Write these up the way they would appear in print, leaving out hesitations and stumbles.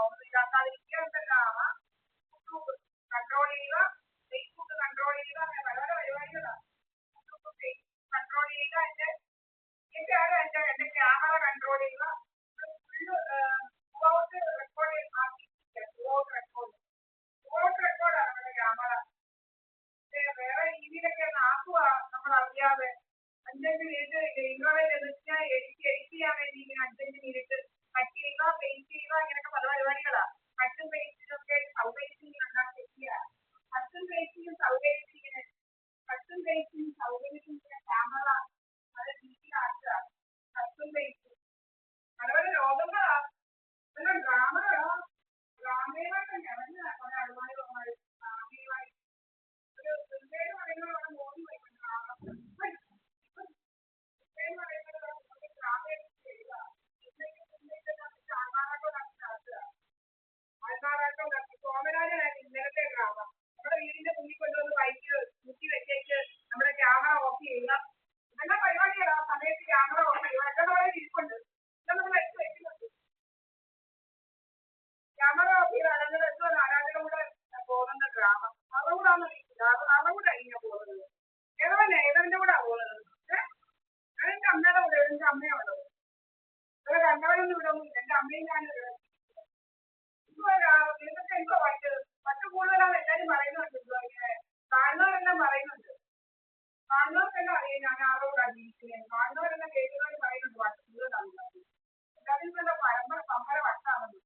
ഒന്നും ഇതാക്കാതിരിക്കുക, കൺട്രോൾ ചെയ്യുക, Facebook control ചെയ്യുക, അങ്ങനെ പല പല പരിപാടികളാണ്. കൺട്രോൾ ചെയ്യുക, എന്റെ ക്യാമറ കൺട്രോൾ ചെയ്യുക, റെക്കോർഡാണ് നമ്മുടെ ക്യാമറ. വേറെ രീതിയിലൊക്കെ ഒന്ന് ആക്കുക നമ്മൾ അറിയാതെ. 5 മിനിറ്റ് ഇൻട്രോവേൽ എഡിറ്റ് ചെയ്യാൻ വേണ്ടി ഇങ്ങനെ 5 മിനിറ്റ് കട്ട് ചെയ്യുക, പെയിന്റ് ചെയ്യുക, ഇങ്ങനെയൊക്കെ പല പരിപാടികളാണ്. കട്ടും പെയിന്റിനൊക്കെ സൗകര്യത്തിന് ഉണ്ടാക്കി ചെയ്യുക. കട്ടും പെയിന്റിനും സൗകര്യത്തിന് ക്യാമറ അത് രീതിയിലാക്കുക. കട്ടും പെയിന്റും പല പല രോഗങ്ങളാ. ഇതെല്ലാം ഡ്രാമകളാ. ഡ്രാമയുമായിട്ട് ഞങ്ങൾ അളുമാരി ഡ്രാമയുമായി ഒരു സിനിമയിൽ പറയുന്നത് മോദി സോമരാജനായിരുന്നു ഇന്നലത്തെ ഡ്രാമ. നമ്മുടെ വീടിന്റെ മുന്നിൽ കൊണ്ടുവന്ന് ബൈക്ക് മുറ്റി വെച്ചേക്ക് നമ്മുടെ ക്യാമറ ഓഫ് ചെയ്യുക. ഇതെല്ലാം പരിപാടികളാ. ആ സമയത്ത് ക്യാമറ ഓഫ് ചെയ്യുക. എല്ലാം വളരെ ഇരിപ്പുണ്ട്. ഇതെല്ലാം നമ്മൾ എടുത്ത് വെക്കുന്നുണ്ട്. ക്യാമറ ഓഫ് ചെയ്ത് ആരാധന കൂടെ പോകുന്ന ഡ്രാമ. അവരുടെ ഇങ്ങനെ പോകുന്നത് ഏതവന്റെ കൂടെ പോകുന്നത്. എന്റെ അമ്മയുടെ കൂടെ. എന്റെ അമ്മയുള്ളത് ഇവിടെ കണ്ടവരൊന്നും ഇവിടെ ഒന്നും. എന്റെ അമ്മയും ഞാനും നിങ്ങൾക്ക് എന്തോ പറ്റ് കൂടുതലാണ് എല്ലാവരും പറയുന്നുണ്ട്. ഇങ്ങനെ കാണുന്നവരെല്ലാം പറയുന്നുണ്ട്. കാണുന്നവർക്കെല്ലാം അറിയാം ഞാൻ ആരുടെ കൂടെ ജീവിക്കുന്നത്. കാണുന്നവരെല്ലാം കേൾക്കുന്നവർ പറയുന്നുണ്ട് പറ്റ് കൂടുതലാണ്. എല്ലാവരും നല്ല പമ്പര വട്ടാണെന്ന്.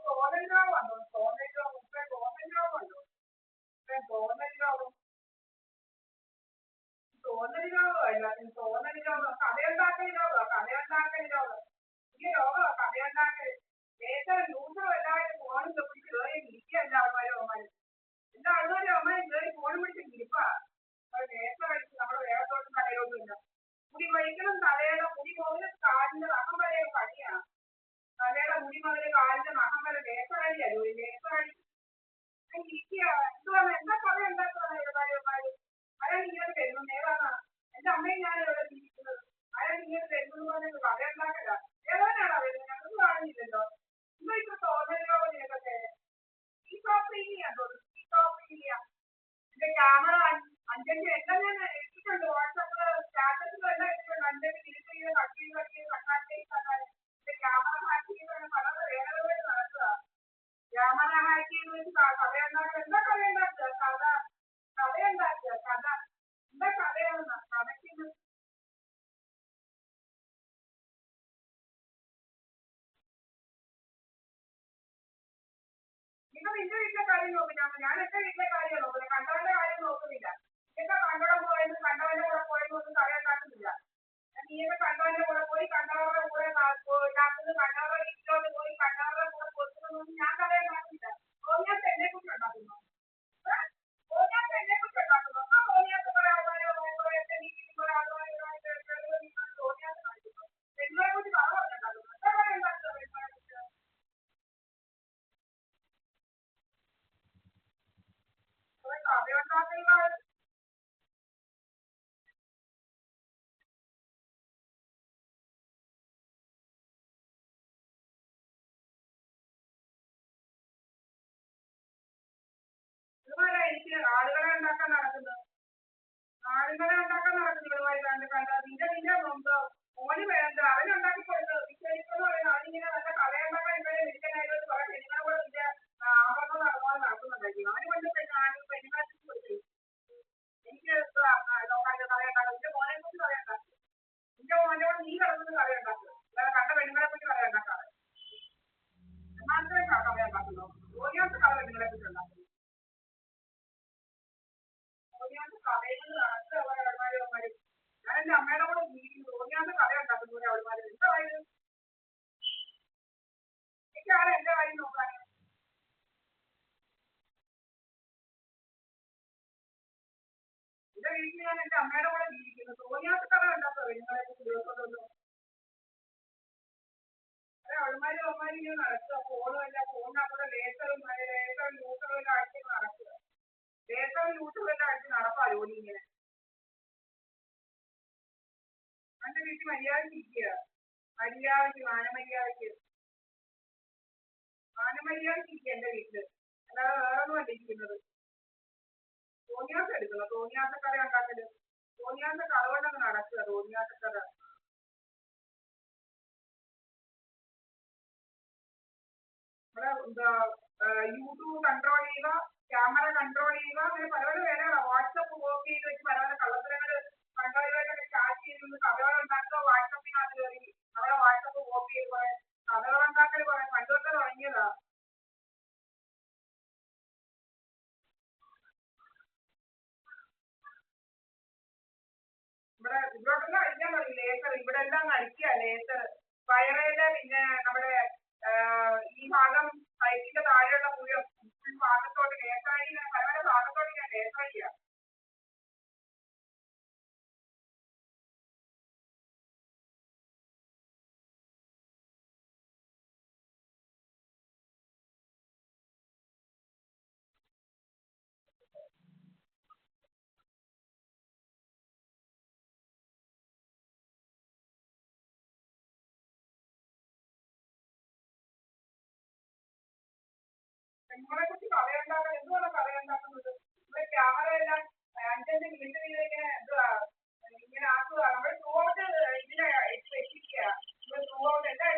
തോന്നൽ രോഗം ഉണ്ടോ? തോന്നൽ രോഗം ഉണ്ടോ? തോന്നൽ രോഗം എല്ലാത്തിനും തോന്നൽ രോഗം. കഥയുണ്ടാക്കൽ രോഗം. ഈ രോഗമാണ് കഥയുണ്ടാക്കൽ. ഏറ്റവും ന്യൂസും എല്ലാവരും ഫോണും പിടിച്ച് കയറി ഇരിക്കുകയല്ല ആൾമാരും. എല്ലാ ആൾക്കാരും അമ്മയും കയറി ഫോണും പിടിച്ച് ഇരിപ്പാ. നേരത്തെ കഴിച്ച് നമ്മുടെ വേഗത്തോട്ടും തലയിലൊന്നും ഇല്ല. മുടി വഴിക്കണം. തലയുടെ മുടി മുതൽ കാലിന്റെ നഖം വരെ പണിയാണ്. തലയുടെ മുടി മുതൽ കാലിന്റെ നഖം വരെ നേത്രകഴിയാ ജോലി. നേത്രകഴി ഇരിക്കുക. എന്താ കഥ ഉണ്ടാക്കുന്ന ഏതായാലും അയാൾ ഇങ്ങനെ തരുന്നു. ഏതാണ് എന്റെ അമ്മയും ഞാൻ ഇവിടെ ജീവിക്കുന്നത്. അയാൾ ഇങ്ങനെ തരുന്നത് പോലെ കഥ ഉണ്ടാക്കല. ഏതാനാണ് വരുന്നത്? ഞങ്ങൾക്ക് കാണുന്നില്ലല്ലോ. ഇപ്പൊ തോന്നൽ രോഗം നിനക്കൊക്കെ എന്റെ ക്യാമറ 5 എല്ലാം ഞാൻ ഇട്ടിട്ടുണ്ട്. വാട്സാപ്പില് സ്റ്റാറ്റസിലും എല്ലാം ഇട്ടിട്ടുണ്ട്. 5 മിനിറ്റ് കട്ട് ചെയ്ത് എന്റെ ക്യാമറ ഹാക്ക് ചെയ്ത് പല വേദനകൾ നടക്കുക. ക്യാമറ ഹാക്ക് ചെയ്ത് വെച്ച് കഥയുണ്ടാക്കുക. എന്താ കഥയുണ്ടാക്കുക? കഥയുണ്ടാക്കുക. കഥ എന്താ കഥയാണെന്ന കഥയ്ക്ക് നിങ്ങൾ നിന്റെ വീട്ടിലെ കാര്യം നോക്കില്ല. ഞാൻ എന്റെ വീട്ടിലെ കാര്യം നോക്കില്ല. കണ്ടവന്റെ കാര്യം നോക്കുന്നില്ല. നീയൊക്കെ കണ്ടവൻ പോയെന്ന് കണ്ടവന്റെ കൂടെ പോയെന്ന് ഒന്നും കഥയുണ്ടാക്കുന്നില്ല. നീയൊക്കെ കണ്ടവന്റെ കൂടെ പോയി കണ്ടവരുടെ കൂടെ ഉണ്ടാക്കുന്നത്, കണ്ടവരുടെ വീട്ടിലോട്ട് പോയി കണ്ടവരുടെ കൂടെ കൊടുക്കുന്നതൊന്നും ഞാൻ കഥയുണ്ടാക്കുന്നില്ല. ഓനിയാത്ത് എന്നെ കുറിച്ച് ഉണ്ടാക്കുന്നു. ഓനിയാത്ത് എന്നെ കുറിച്ച് ഉണ്ടാക്കുന്നു. ആ ഓനിയാത്ത് കുറെ ആൾക്കാരോ എന്റെ വീട്ടിൽ കുറെ ആൾക്കാരുമായിട്ട് ഓനിയാത്ത് കാണിക്കുന്നു. പെണ്ണുങ്ങളെ കുറിച്ച് കഥ പറഞ്ഞുണ്ടാക്കുന്നു. എന്താ കഥ ഉണ്ടാക്കുക പെണ്ണുങ്ങളെ കുറിച്ച്? കഥയുണ്ടാക്കുന്ന ഇതുപോലെ എനിക്ക് ആളുകളെ ഉണ്ടാക്കാൻ നടക്കുന്നത്. ഇതുമായി നിന്റെ മോന് വേണ്ട അവനുണ്ടാക്കി കൊടുത്തത് വിശേഷിക്കുന്നു പറയുന്നത്. അവനിങ്ങനെ നല്ല കഥയുണ്ടാക്കാൻ ഇപ്പോഴേ വിൽക്കാനായിട്ട് കുറെ പെണ്ണുങ്ങളെ കൂടെ നിന്റെ ആഭരണം അതുപോലെ നടക്കുന്നുണ്ടായിരിക്കും. അവന് കൊണ്ട് പെണ്ണുങ്ങളെ കൊടുത്തു. എനിക്ക് നോക്കാൻ കഥയുണ്ടാക്കും. നിന്റെ മോനെ കുറിച്ച് കഥയുണ്ടാക്കും. നിന്റെ മോനോട് നീ കിടന്നത് കഥയുണ്ടാക്കുക. അല്ലാതെ കണ്ട പെണ്ണുങ്ങളെ കുറിച്ച് കഥയുണ്ടാക്കാറ്. മാത്രമേ കഥയുണ്ടാക്കുന്നു. ഓരോരുത്തർ കഥ പെണ്ണുങ്ങളെ കുറിച്ച് ഉണ്ടാക്കുന്നു. കഥകൾ നടക്കുക അവന്മാര്. ഞാൻ എന്റെ അമ്മയുടെ കൂടെ ജീവിക്കുന്നു. തോന്നിയാണ്ട് കഥയുണ്ടാക്കുന്നു അവന്മാര്. എന്താ കാര്യം? എനിക്കാണ് എന്റെ കാര്യം നോക്കാൻ. എന്റെ വീട്ടിൽ ഞാൻ എന്റെ അമ്മയുടെ കൂടെ ജീവിക്കുന്നു. തോന്നിയാത്ത കഥ ഉണ്ടാക്കുക പെണ്ണുങ്ങളെ കുറിച്ച് ദിവസമൊന്നും. അവന്മാര് ഇങ്ങനെ നടക്കുക. ഫോണുമല്ല, ഫോണിനകത്ത് ലേസറും ന്യൂസുകളും അടിച്ച് നടക്കുക. ലേസറും ന്യൂസുകളും അടിച്ച് നടപ്പാ ജോലി ഇങ്ങനെ. എന്റെ വീട്ടിൽ മര്യാദയ്ക്ക് ഇരിക്കുക. മര്യാദയ്ക്ക് മാനമര്യാദയ്ക്ക് മര്യാദയ്ക്ക് എന്റെ വീട്ടില്, അല്ലാതെ വേറെ ഒന്നും അല്ല ഇരിക്കുന്നത്. തോന്നിയാസം എടുക്കണം, തോന്നിയാസക്കഥ ഉണ്ടാക്കല്, തോന്നിയാസ കഥ കൊണ്ടങ്ങ് നടക്കുക, തോന്നിയാസക്കഥ. ഇവിടെ എന്താ യൂട്യൂബ് കൺട്രോൾ ചെയ്യുക, ക്യാമറ കൺട്രോൾ ചെയ്യുക, അങ്ങനെ പല പല വേലകളാണ്. വാട്സപ്പ് ഓഫ് ചെയ്ത് വെച്ച് പല പല കള്ളത്തരങ്ങൾ കണ്ടവരുമായിട്ടൊക്കെ ചാറ്റ് ചെയ്ത് കഥകൾ ഉണ്ടാക്കുക. വാട്സപ്പിനകത്ത് കയറി അവിടെ വാട്സപ്പ് ഓഫ് ചെയ്ത് കുറെ കഥകൾ ഉണ്ടാക്കൽ കുറെ പണ്ടൊക്കെ തുടങ്ങിയതാ. ഇവിടോട്ടെല്ലാം അടിക്കാൻ തുടങ്ങി ലേസർ, ഇവിടെ എല്ലാം അടിക്കുക ലേസർ. വയറേല് പിന്നെ നമ്മുടെ ഈ ഭാഗം വയറ്റിന്റെ താഴെയുള്ള മുഴുവൻ ഭാഗത്തോട്ട് ലേസായി, പല പല ഭാഗത്തോട്ട് ഞാൻ ലേസായില്ല. പെണ്ണുങ്ങളെ കുറിച്ച് കഥയുണ്ടാക്കാൻ എന്തുവാണ് കഥയുണ്ടാക്കുന്നത്? ഇവിടെ ക്യാമറ എല്ലാം 5-5 മിനിറ്റ് ഇങ്ങനെ എന്തുവാ ഇങ്ങനെ ആക്കുക. നമ്മൾ ത്രൂ ഔട്ട് ഇതിനെ വെച്ചിരിക്കുക, ത്രൂ ഔട്ട് എല്ലാം